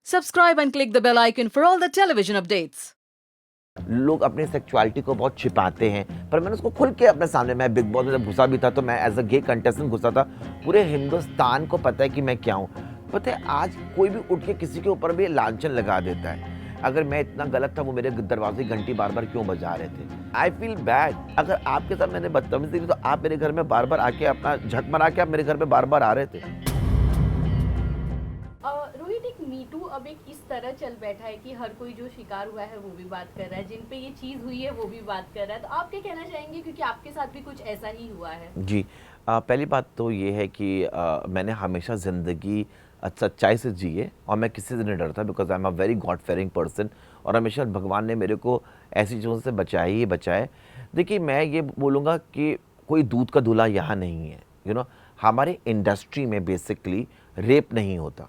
Subscribe and click the bell icon for all the television updates. लोग अपनी sexuality को बहुत छिपाते हैं, पर मैंने उसको खुल के अपने सामने, मैं बिग बॉस में जब घुसा भी था तो मैं एज अ गे कंटेस्टेंट घुसा था। पूरे हिंदुस्तान को पता है कि मैं क्या हूँ। पता है आज कोई भी उठ के किसी के ऊपर भी लांछन लगा देता है। अगर मैं इतना गलत था, वो मेरे दरवाजे की घंटी बार बार क्यों बजा रहे थे। I feel bad. अगर आपके साथ मैंने बदतमीजी की तो आप मेरे घर में बार बार आके अपना झक मरा के आप मेरे घर में बार बार आ रहे थे। रोहित, एक मीटू अब एक इस तरह चल बैठा है कि हर कोई जो शिकार हुआ है वो भी बात कर रहा है, जिन पे ये चीज़ हुई है वो भी बात कर रहा है। तो आप क्या कहना चाहेंगे, क्योंकि आपके साथ भी कुछ ऐसा ही हुआ है? जी, पहली बात तो ये है कि मैंने हमेशा ज़िंदगी सच्चाई से जी है और मैं किसी से नहीं डरता, because I am a very god fearing person. और हमेशा भगवान ने मेरे को ऐसी चीज़ों से बचाया ही बचाया है। देखिए, मैं ये बोलूँगा कि कोई दूध का दूल्हा यहाँ नहीं है। हमारे इंडस्ट्री में बेसिकली रेप नहीं होता।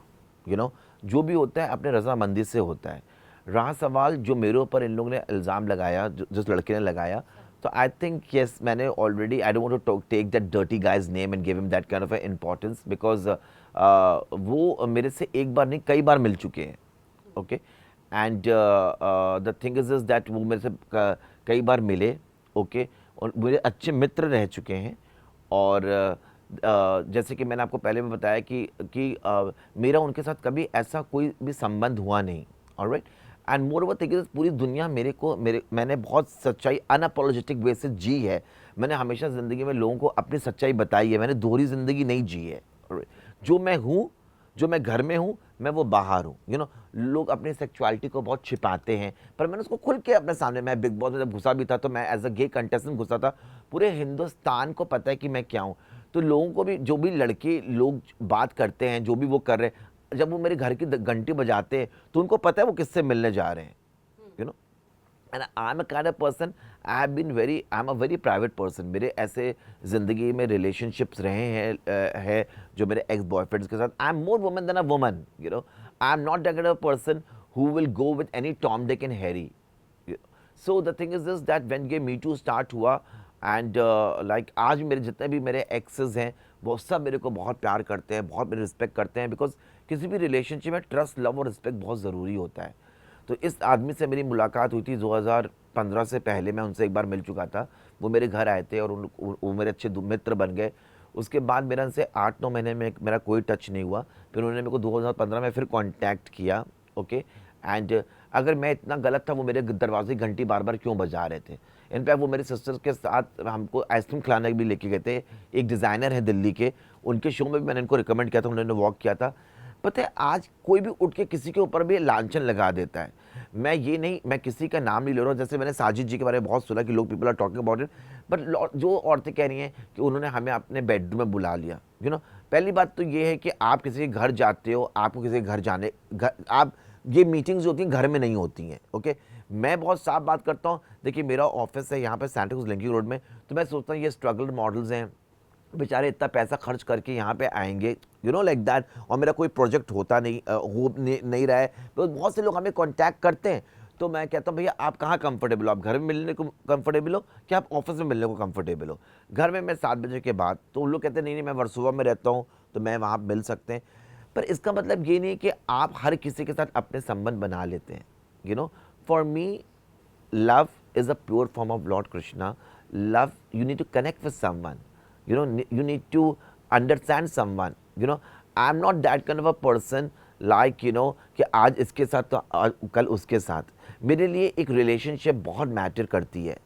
जो भी होता है अपने रजामंदी से होता है। रहा सवाल जो मेरे ऊपर इन लोगों ने इल्ज़ाम लगाया, जिस लड़के ने लगाया, तो आई थिंक यस, मैंने already, I don't want to take that dirty guy's name and give him that kind of importance, because वो मेरे से एक बार नहीं कई बार मिल चुके हैं। Okay, and the thing is that वो मेरे से कई बार मिले। ओके, और मेरे अच्छे मित्र रह चुके हैं। और जैसे कि मैंने आपको पहले भी बताया कि मेरा उनके साथ कभी ऐसा कोई भी संबंध हुआ नहीं। Alright, and more over thing is पूरी दुनिया मैंने बहुत सच्चाई अनअपोलोजेटिक वे से जी है। मैंने हमेशा ज़िंदगी में लोगों को अपनी सच्चाई बताई है। मैंने दोहरी ज़िंदगी नहीं जी है। जो मैं हूँ, जो मैं घर में हूँ, मैं वो बाहर हूँ। लोग अपनी सेक्सुअलिटी को बहुत छिपाते हैं, पर मैंने उसको खुल के अपने सामने, मैं बिग बॉस में जब घुसा भी था तो मैं एज अ गे कंटेस्टेंट घुसा था। पूरे हिंदुस्तान को पता है कि मैं क्या हूँ। तो लोगों को भी, जो भी लड़के लोग बात करते हैं, जो भी वो कर रहे हैं, जब वो मेरे घर की घंटी बजाते हैं तो उनको पता है वो किससे मिलने जा रहे हैं। And I am a kind of person, I am a very private person. मेरे ऐसे ज़िंदगी में रिलेशनशिप्स रहे हैं जो मेरे एक्स बॉयफ्रेंड्स के साथ। I am more woman than a woman. I am not that kind of person who will go with any Tom Dick and Harry. So the thing is this that when ये me too start हुआ, and like आज मेरे जितने भी मेरे access हैं वो सब मेरे को बहुत प्यार करते हैं, बहुत मेरी रिस्पेक्ट करते हैं, बिकॉज किसी भी रिलेशनशिप में ट्रस्ट, लव और रिस्पेक्ट बहुत ज़रूरी होता है। तो इस आदमी से मेरी मुलाकात हुई थी 2015 से पहले। मैं उनसे एक बार मिल चुका था। वो मेरे घर आए थे और वो मेरे अच्छे मित्र बन गए। उसके बाद मेरा उनसे 8-9 महीने में मेरा कोई टच नहीं हुआ। फिर उन्होंने मेरे को 2015 में फिर कांटेक्ट किया। ओके, एंड अगर मैं इतना गलत था, वो मेरे दरवाजे की घंटी बार बार क्यों बजा रहे थे। इनफैक्ट वो मेरे सिस्टर्स के साथ हमको आइसक्रीम खिलाने भी लेके गए थे। एक डिज़ाइनर है दिल्ली के, उनके शो में भी मैंने इनको रिकमेंड किया था, उन्होंने वॉक किया था। पता है आज कोई भी उठ के किसी के ऊपर भी लांछन लगा देता है। मैं किसी का नाम नहीं ले रहा हूँ। जैसे मैंने साजिद जी के बारे में बहुत सुना कि लोग, people are talking about it, but जो औरतें कह रही हैं कि उन्होंने हमें अपने बेडरूम में बुला लिया। पहली बात तो ये है कि आप किसी के घर जाते हो, आपको किसी के घर जाने, आप ये मीटिंग्स जो होती हैं घर में नहीं होती हैं। ओके, मैं बहुत साफ बात करता हूँ। देखिए, मेरा ऑफिस है यहाँ पे सांता क्रूज लिंकिंग रोड में, तो मैं सोचता हूँ ये स्ट्रगल मॉडल्स हैं, बेचारे इतना पैसा खर्च करके यहाँ पे आएंगे, लाइक दैट, और मेरा कोई प्रोजेक्ट होता नहीं, नहीं रहा है, तो बहुत से लोग हमें कांटेक्ट करते हैं। तो मैं कहता हूँ भैया आप कहाँ कंफर्टेबल हो, आप घर में मिलने को कंफर्टेबल हो कि आप ऑफिस में मिलने को कंफर्टेबल हो। घर में मैं 7 बजे के बाद, तो उन लोग कहते हैं नहीं नहीं मैं वर्सोवा में रहता हूँ तो मैं वहाँ मिल सकते हैं। पर इसका मतलब ये नहीं कि आप हर किसी के साथ अपने संबंध बना लेते हैं। For me love is a pure form of Lord Krishna. Love, you need to connect with someone. You need to understand someone. I'm not that kind of a person like, कि आज इसके साथ तो कल उसके साथ। मेरे लिए एक रिलेशनशिप बहुत मैटर करती है।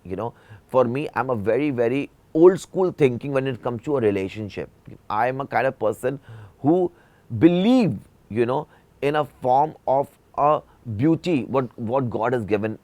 For me I am a very very old school thinking when it comes to a relationship. I am a kind of person who believe, in a form of a beauty, what God has given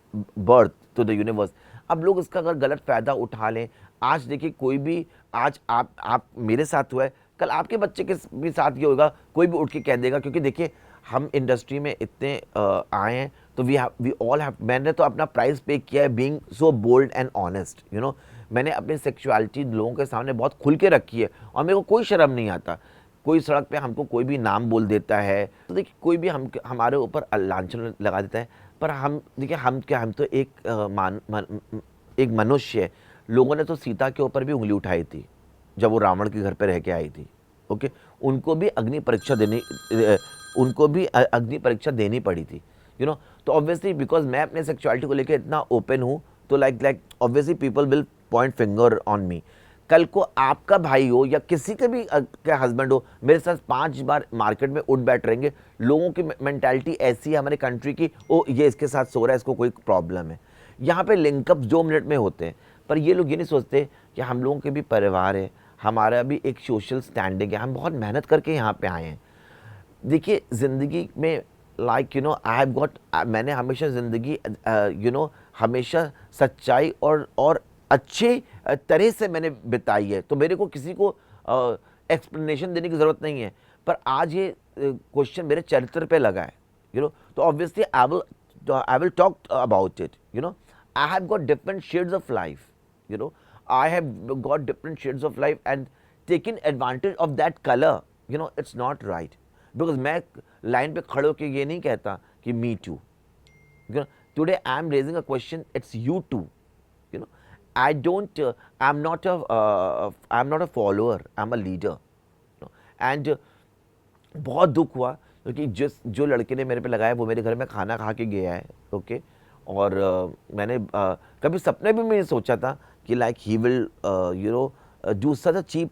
birth to the universe. अब लोग इसका अगर गलत फ़ायदा उठा लें, आज देखिए कोई भी, आज आप मेरे साथ हुआ है, कल आपके बच्चे के भी साथ ये होगा, कोई भी उठ के कह देगा। क्योंकि देखिए हम इंडस्ट्री में इतने आए हैं, तो वी ऑल हैव, मैंने तो अपना प्राइस पे किया है being so bold and honest. मैंने अपनी सेक्सुअलिटी लोगों के सामने बहुत खुल के रखी है और मेरे को कोई शर्म नहीं आता। कोई सड़क पे हमको कोई भी नाम बोल देता है, तो देखिए कोई भी हमारे ऊपर लांछन लगा देता है, पर हम देखिए हम तो एक मनुष्य है। लोगों ने तो सीता के ऊपर भी उंगली उठाई थी जब वो रावण के घर पे रह के आई थी। ओके, उनको भी अग्नि परीक्षा उनको भी अग्नि परीक्षा देनी पड़ी थी, यू नो। तो ऑब्वियसली बिकॉज मैं अपने सेक्सुअलिटी को लेकर इतना ओपन हूँ, तो like obviously people will point finger on me. कल को आपका भाई हो या किसी के भी का हस्बैंड हो, मेरे साथ 5 बार मार्केट में उठ बैठ रहेंगे। लोगों की मेंटालिटी ऐसी है हमारे कंट्री की, ओ ये इसके साथ सो रहा है, इसको कोई प्रॉब्लम है। यहाँ पे लिंकअप 2 मिनट में होते हैं, पर ये लोग ये नहीं सोचते कि हम लोगों के भी परिवार है, हमारा भी एक सोशल स्टैंडिंग है, हम बहुत मेहनत करके यहाँ पे आए हैं। देखिए ज़िंदगी में like you know I have got, मैंने हमेशा ज़िंदगी यू नो हमेशा सच्चाई और अच्छे तरह से मैंने बिताई है, तो मेरे को किसी को एक्सप्लेनेशन देने की ज़रूरत नहीं है। पर आज ये क्वेश्चन मेरे चरित्र पे लगा है, यू नो, तो obviously I will talk about it, you know. I have got different shades of life, you know, I have got different shades of life and taking advantage of that color, you know, it's not right, because मैं line पे खड़े होकर ये नहीं कहता कि me too, you know, today I am raising a question, it's you too, you know, I don't I'm not a follower, I'm a leader, you know, and बहुत दुख हुआ क्योंकि जो लड़के ने मेरे पे लगाया वो मेरे घर में खाना खा के गया है, ओके। और मैंने कभी सपने भी नहीं सोचा था कि like he will you know do such a cheap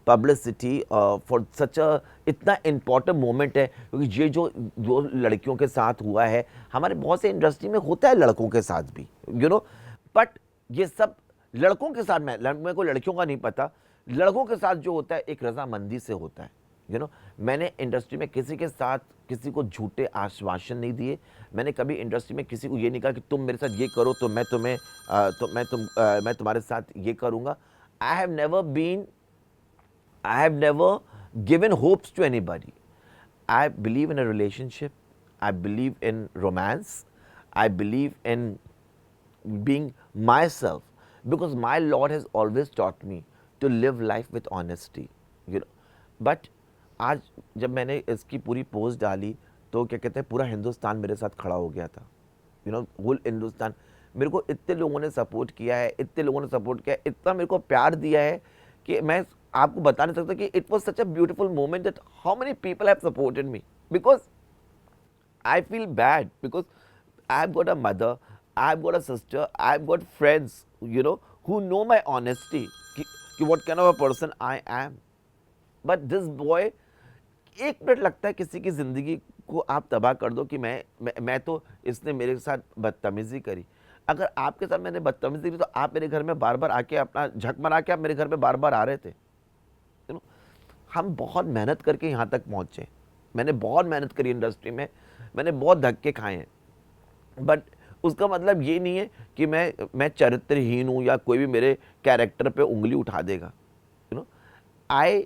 publicity for such a इतना इम्पॉर्टेंट मोमेंट है, क्योंकि ये जो दो लड़कियों के साथ हुआ है, हमारे बहुत से इंडस्ट्री में होता है लड़कों के साथ भी, यू नो, बट ये सब लड़कों के साथ मेरे को लड़कियों का नहीं पता, लड़कों के साथ जो होता है एक रजामंदी से होता है, यू नो। मैंने इंडस्ट्री में किसी के साथ किसी को झूठे आश्वासन नहीं दिए, मैंने कभी इंडस्ट्री में किसी को ये नहीं कहा कि तुम मेरे साथ ये करो तो मैं तुम्हारे साथ ये करूँगा। I have never given hopes to anybody. I believe in a relationship, I believe in romance, I believe in being myself, because my Lord has always taught me to live life with honesty, you know. But आज जब मैंने इसकी पूरी post डाली तो क्या कहते हैं पूरा हिंदुस्तान मेरे साथ खड़ा हो गया था, यू नो, होल हिंदुस्तान। मेरे को इतने लोगों ने सपोर्ट किया है, इतना मेरे को प्यार दिया है कि मैं आपको बता नहीं सकता कि it was such a beautiful moment that how many people have supported me, because I feel bad because I've got a mother, I've got a sister, I've got friends, you know, who know my honesty, कि what kind of a person I am. But this boy, 1 minute लगता है किसी की ज़िंदगी को आप तबाह कर दो कि मैं तो इसने मेरे साथ बदतमीज़ी करी। अगर आपके साथ मैंने बदतमीज़ी करी तो आप मेरे घर में बार बार आके अपना झक मरा के आप मेरे घर में बार बार आ रहे थे, यू नो। हम बहुत मेहनत करके यहाँ तक पहुँचे, मैंने बहुत मेहनत करी इंडस्ट्री में, मैंने बहुत धक्के खाए हैं, बट उसका मतलब ये नहीं है कि मैं चरित्रहीन हूँ या कोई भी मेरे कैरेक्टर पे उंगली उठा देगा, you know. I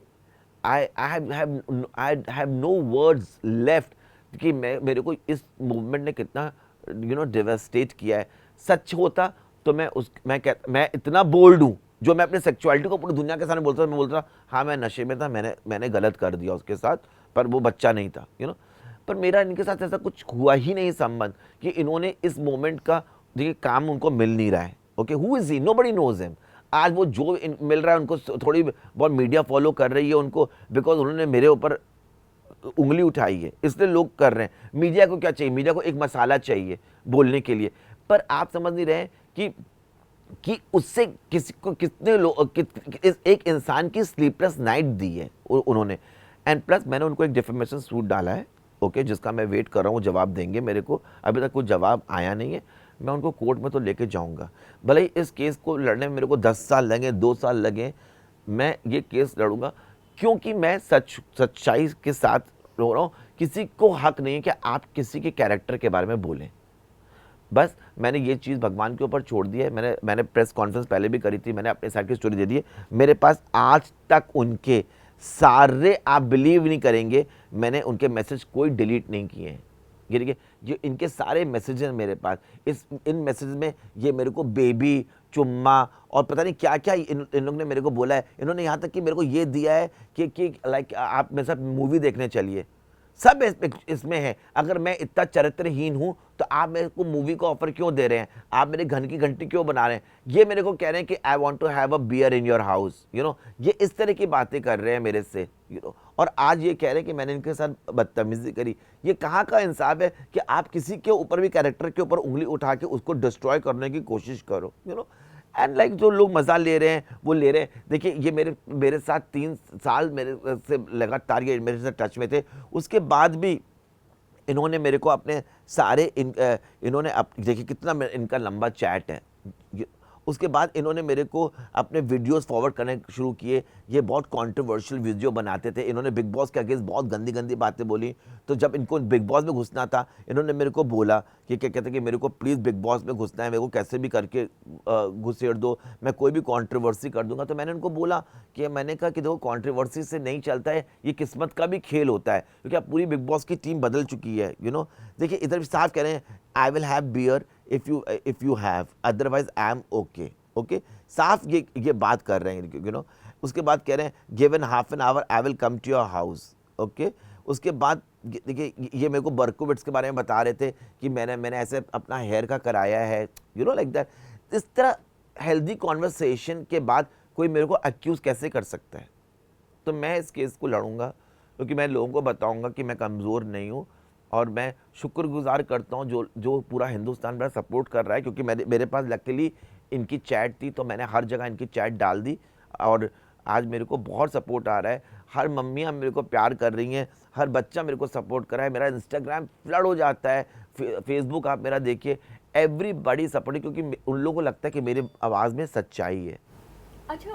have no words left कि मेरे को इस मूवमेंट ने कितना यू नो डिवेस्टेट किया है। सच होता तो मैं इतना बोल्ड हूँ जो मैं अपने सेक्सुअलिटी को पूरी दुनिया के सामने बोलता था, मैं बोलता हाँ मैं नशे में था, मैंने गलत कर दिया उसके साथ, पर वो बच्चा नहीं था, यू नो। पर मेरा इनके साथ ऐसा कुछ हुआ ही नहीं संबंध कि इन्होंने इस मोमेंट का देखिए काम उनको मिल नहीं रहा है, okay. Who is he, nobody knows him. आज वो जो मिल रहा है उनको थोड़ी बहुत मीडिया फॉलो कर रही है उनको, बिकॉज उन्होंने मेरे ऊपर उंगली उठाई है, इसलिए लोग कर रहे हैं। मीडिया को क्या चाहिए? मीडिया को एक मसाला चाहिए बोलने के लिए, पर आप समझ नहीं रहे कि उससे किसी को कितने लोग एक इंसान की स्लीपलेस नाइट दी है उन्होंने। एंड प्लस मैंने उनको एक डिफेमेशन सूट डाला है, ओके, जिसका मैं वेट कर रहा हूँ, जवाब देंगे मेरे को, अभी तक कोई जवाब आया नहीं है। मैं उनको कोर्ट में तो लेके जाऊँगा, भले ही इस केस को लड़ने में मेरे को 10 साल लगे, 2 साल लगे, मैं ये केस लड़ूंगा, क्योंकि मैं सच्चाई के साथ रो रहा हूँ। किसी को हक नहीं है कि आप किसी के कैरेक्टर के बारे में बोलें। बस मैंने ये चीज़ भगवान के ऊपर छोड़ दी है। मैंने प्रेस कॉन्फ्रेंस पहले भी करी थी, मैंने अपने साइड की स्टोरी दे दी है। मेरे पास आज तक उनके सारे, आप बिलीव नहीं करेंगे, मैंने उनके मैसेज कोई डिलीट नहीं किए हैं। ये देखिए, जो इनके सारे मैसेज हैं मेरे पास, इन मैसेज में ये मेरे को बेबी, चुम्मा और पता नहीं क्या क्या इन लोगों ने मेरे को बोला है। इन्होंने यहाँ तक कि मेरे को ये दिया है कि लाइक आप मेरे साथ मूवी देखने चलिए। सब इसमें है। अगर मैं इतना चरित्रहीन हूँ तो आप मेरे को मूवी का ऑफर क्यों दे रहे हैं, आप मेरे घर की घंटी क्यों बना रहे हैं, ये मेरे को कह रहे हैं कि I want to have a beer in your house, you know, ये इस तरह की बातें कर रहे हैं मेरे से, यू नो। और आज ये कह रहे हैं कि मैंने इनके साथ बदतमीजी करी। ये कहाँ का इंसाफ है कि आप किसी के ऊपर भी, कैरेक्टर के ऊपर उंगली उठा के उसको डिस्ट्रॉय करने की कोशिश करो, यू नो। एंड लाइक जो लोग मज़ा ले रहे हैं वो ले रहे हैं। देखिए ये मेरे साथ 3 साल मेरे से लगातार ये मेरे से टच में थे, उसके बाद भी इन्होंने मेरे को अपने सारे इन्होंने देखिए कितना इनका लंबा चैट है। उसके बाद इन्होंने मेरे को अपने वीडियोस फॉरवर्ड करने शुरू किए। ये बहुत कंट्रोवर्शियल वीडियो बनाते थे, इन्होंने बिग बॉस के अगेंस्ट बहुत गंदी गंदी बातें बोली। तो जब इनको बिग बॉस में घुसना था, इन्होंने मेरे को बोला कि क्या कहते हैं कि मेरे को प्लीज़ बिग बॉस में घुसना है, मेरे को कैसे भी करके घुसेड़ दो, मैं कोई भी कंट्रोवर्सी कर दूंगा। तो मैंने उनको बोला कि मैंने कहा कि देखो कंट्रोवर्सी से नहीं चलता है, ये किस्मत का भी खेल होता है, क्योंकि अब पूरी बिग बॉस की टीम बदल चुकी है, यू नो। देखिए इधर भी साफ कह रहे हैं, I will have beer if you have, otherwise I am okay, okay, साफ ये बात कर रहे हैं, यू नो। उसके बाद कह रहे हैं given half an hour I will come to your house, okay। उसके बाद देखिए ये मेरे को बर्कोविट्स के बारे में बता रहे थे कि मैंने ऐसे अपना हेयर का कराया है, यू नो, लाइक दैट। इस तरह हेल्दी कॉन्वर्सेशन के बाद कोई मेरे को अक्यूज़ कैसे कर सकता है? तो मैं इस केस को लड़ूंगा, क्योंकि मैं लोगों को बताऊंगा कि मैं कमज़ोर नहीं हूँ। और मैं शुक्रगुजार करता हूँ जो पूरा हिंदुस्तान मेरा सपोर्ट कर रहा है, क्योंकि मेरे पास लकीली इनकी चैट थी, तो मैंने हर जगह इनकी चैट डाल दी और आज मेरे को बहुत सपोर्ट आ रहा है। हर मम्मियाँ मेरे को प्यार कर रही हैं, हर बच्चा मेरे को सपोर्ट कर रहा है। मेरा इंस्टाग्राम फ्लड हो जाता है, फेसबुक आप मेरा देखिए, एवरीबॉडी सपोर्ट, क्योंकि उन लोगों को लगता है कि मेरी आवाज़ में सच्चाई है। अच्छा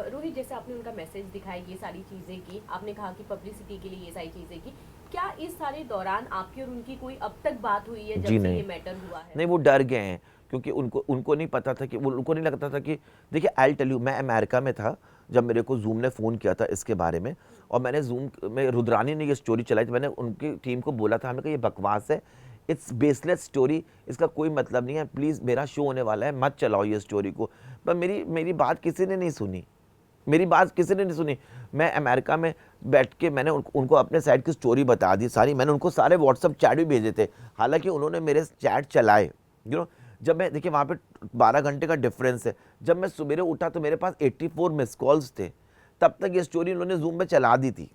रोहित, जैसे आपने उनका मैसेज दिखाया, ये सारी चीज़ें की, आपने कहा कि पब्लिसिटी के लिए ये सारी चीज़ें की, क्या इस सारे दौरान आपकी और उनकी कोई अब तक बात हुई है जब से ये मैटर हुआ है? नहीं, वो डर गए हैं, क्योंकि उनको नहीं पता था कि उनको नहीं लगता था कि, देखिए आई टेल यू, मैं अमेरिका में था जब मेरे को जूम ने फ़ोन किया था इसके बारे में, और मैंने जूम में, रुद्रानी ने ये स्टोरी चलाई थी, मैंने उनकी टीम को बोला था, हमने कहा ये बकवास है, इट्स बेसलेस स्टोरी, इसका कोई मतलब नहीं है, प्लीज़ मेरा शो होने वाला है, मत चलाओ ये स्टोरी को। पर मेरी बात किसी ने नहीं सुनी, मेरी बात किसी ने नहीं सुनी। मैं अमेरिका में बैठ के मैंने उनको अपने साइड की स्टोरी बता दी सारी, मैंने उनको सारे व्हाट्सअप चैट भी भेजे थे, हालांकि उन्होंने मेरे चैट चलाए, यू नो। जब मैं, देखिए वहाँ पे 12 घंटे का डिफरेंस है, जब मैं सवेरे उठा तो मेरे पास 84 मिस कॉल्स थे, तब तक ये स्टोरी उन्होंने जूम में चला दी थी।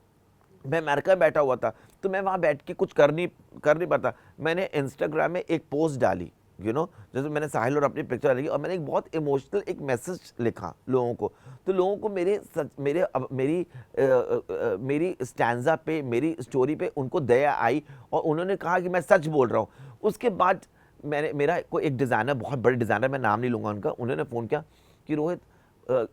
मैं अमेरिका में बैठा हुआ था, तो मैं वहाँ बैठ के कुछ कर नहीं पाता। मैंने इंस्टाग्राम में एक पोस्ट डाली, यू नो, जैसे मैंने साहिल और अपनी पिक्चर डाली, और मैंने एक बहुत इमोशनल एक मैसेज लिखा लोगों को। तो लोगों को मेरी स्टैंजा पे, मेरी स्टोरी पे उनको दया आई, और उन्होंने कहा कि मैं सच बोल रहा हूँ। उसके बाद मेरा कोई एक डिज़ाइनर, बहुत बड़े डिज़ाइनर, मैं नाम नहीं लूँगा उनका, उन्होंने फ़ोन किया कि रोहित,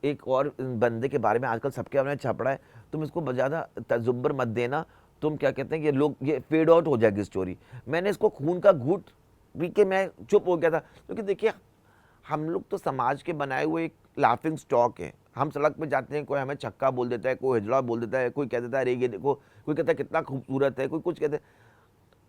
एक और बंदे के बारे में आजकल सबके बारे में छप रहा है, तुम इसको ज़्यादा तजुब्बर मत देना, तुम क्या कहते हैं कि ये फेड आउट हो जाएगी स्टोरी। मैंने इसको खून का घूंट पी के मैं चुप हो गया था, क्योंकि देखिए हम लोग तो समाज के बनाए हुए एक लाफिंग स्टॉक है। हम सड़क पे जाते हैं, कोई हमें छक्का बोल देता है, कोई हिजड़ा बोल देता है, कोई कह देता है अरे ये देखो, कोई कहता है कितना खूबसूरत है, कोई कुछ कहते हैं।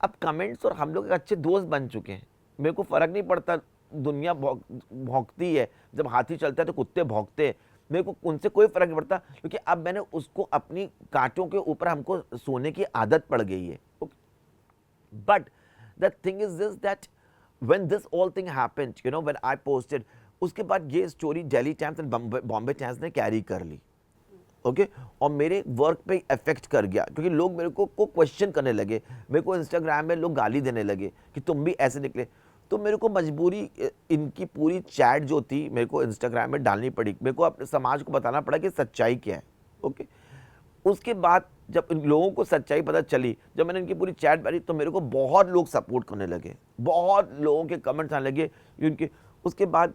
अब कमेंट्स, और हम लोग एक अच्छे दोस्त बन चुके हैं, मेरे को फ़र्क नहीं पड़ता, दुनिया भौंकती है, जब हाथी चलता है तो कुत्ते भौंकते हैं, मेरे को उनसे कोई फ़र्क नहीं पड़ता, क्योंकि अब मैंने उसको अपनी कांटों के ऊपर हमको सोने की आदत पड़ गई है। But the thing is this that when this all thing happened, you know, when I posted, उसके बाद ये story Delhi times and Bombay times ने कैरी कर ली, ओके, और मेरे वर्क पे इफेक्ट कर गया, क्योंकि लोग मेरे को क्वेश्चन करने लगे, मेरे को इंस्टाग्राम में लोग गाली देने लगे कि तुम भी ऐसे निकले। तो मेरे को मजबूरी इनकी पूरी चैट जो थी मेरे को इंस्टाग्राम में डालनी पड़ी, मेरे को अपने समाज को बताना पड़ा कि सच्चाई क्या है, ओके। उसके बाद जब इन लोगों को सच्चाई पता चली, जब मैंने इनकी पूरी चैट भरी, तो मेरे को बहुत लोग सपोर्ट करने लगे, बहुत लोगों के कमेंट्स आने लगे उनके। उसके बाद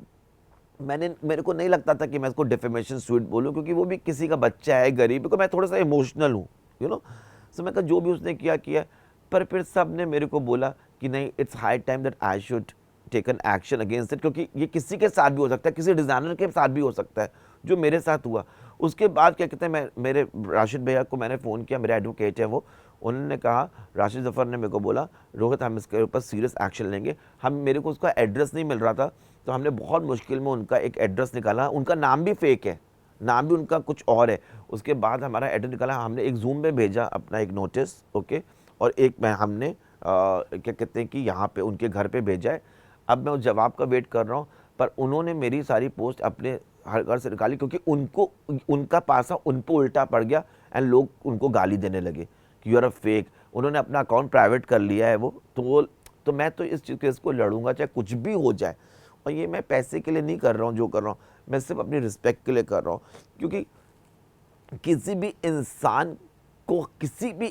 मेरे को नहीं लगता था कि मैं इसको डिफेमेशन सूट बोलूं, क्योंकि वो भी किसी का बच्चा है, गरीब, क्योंकि मैं थोड़ा सा इमोशनल हूँ, यू नो। सो मैं कहा जो भी उसने किया, पर फिर सब ने मेरे को बोला कि नहीं, it's high time that I should take an action against it, क्योंकि ये किसी के साथ भी हो सकता है, किसी डिज़ाइनर के साथ भी हो सकता है, जो मेरे साथ हुआ। उसके बाद क्या कहते हैं, मेरे राशिद भैया को मैंने फ़ोन किया, मेरे एडवोकेट है वो, उन्होंने कहा, राशिद जफ़र ने मेरे को बोला, रोहित हम इसके ऊपर सीरियस एक्शन लेंगे। मेरे को उसका एड्रेस नहीं मिल रहा था, तो हमने बहुत मुश्किल में उनका एक एड्रेस निकाला, उनका नाम भी फेक है, नाम भी उनका कुछ और है। उसके बाद हमारा एड्रेस निकाला, हमने एक जूम में भेजा अपना एक नोटिस, ओके, और एक मैं हमने क्या कहते हैं कि यहाँ पे उनके घर पे भेजा है। अब मैं उस जवाब का वेट कर रहा हूँ, पर उन्होंने मेरी सारी पोस्ट अपने हर घर से निकाली क्योंकि उनको उनका पासा उन पर उल्टा पड़ गया एंड लोग उनको गाली देने लगे कि यू आर अ फेक। उन्होंने अपना अकाउंट प्राइवेट कर लिया है वो, तो मैं तो इस केस को लड़ूंगा चाहे कुछ भी हो जाए। और ये मैं पैसे के लिए नहीं कर रहा हूँ जो कर रहा हूँ, मैं सिर्फ अपनी रिस्पेक्ट के लिए कर रहा हूँ, क्योंकि किसी भी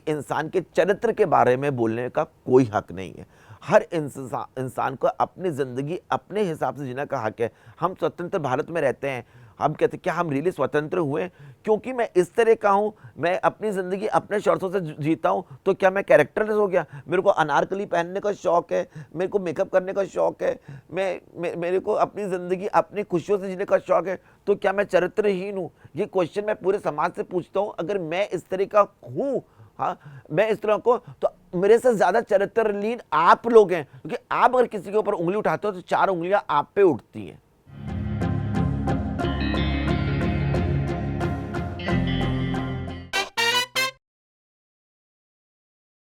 इंसान के चरित्र के बारे में बोलने का कोई हक नहीं है। हर इंसान को अपनी ज़िंदगी अपने हिसाब से जीने का हक है। हम स्वतंत्र भारत में रहते हैं। हम कहते क्या हम रियली स्वतंत्र हुए क्योंकि मैं इस तरह का हूँ, मैं अपनी ज़िंदगी अपने शर्तों से जीता हूँ, तो क्या मैं कैरेक्टरलेस हो गया? मेरे को अनारकली पहनने का शौक है, मेरे को मेकअप करने का शौक है, मेरे को अपनी ज़िंदगी अपनी खुशियों से जीने का शौक है, तो क्या मैं चरित्रहीन हूँ? ये क्वेश्चन मैं पूरे समाज से पूछता हूँ। अगर मैं इस तरह का हूँ, हाँ, मैं इस तरह को, तो मेरे से ज्यादा चरित्रहीन आप लोग हैं, क्योंकि आप अगर किसी के ऊपर उंगली उठाते हो तो 4 उंगलियां आप पे उठती हैं।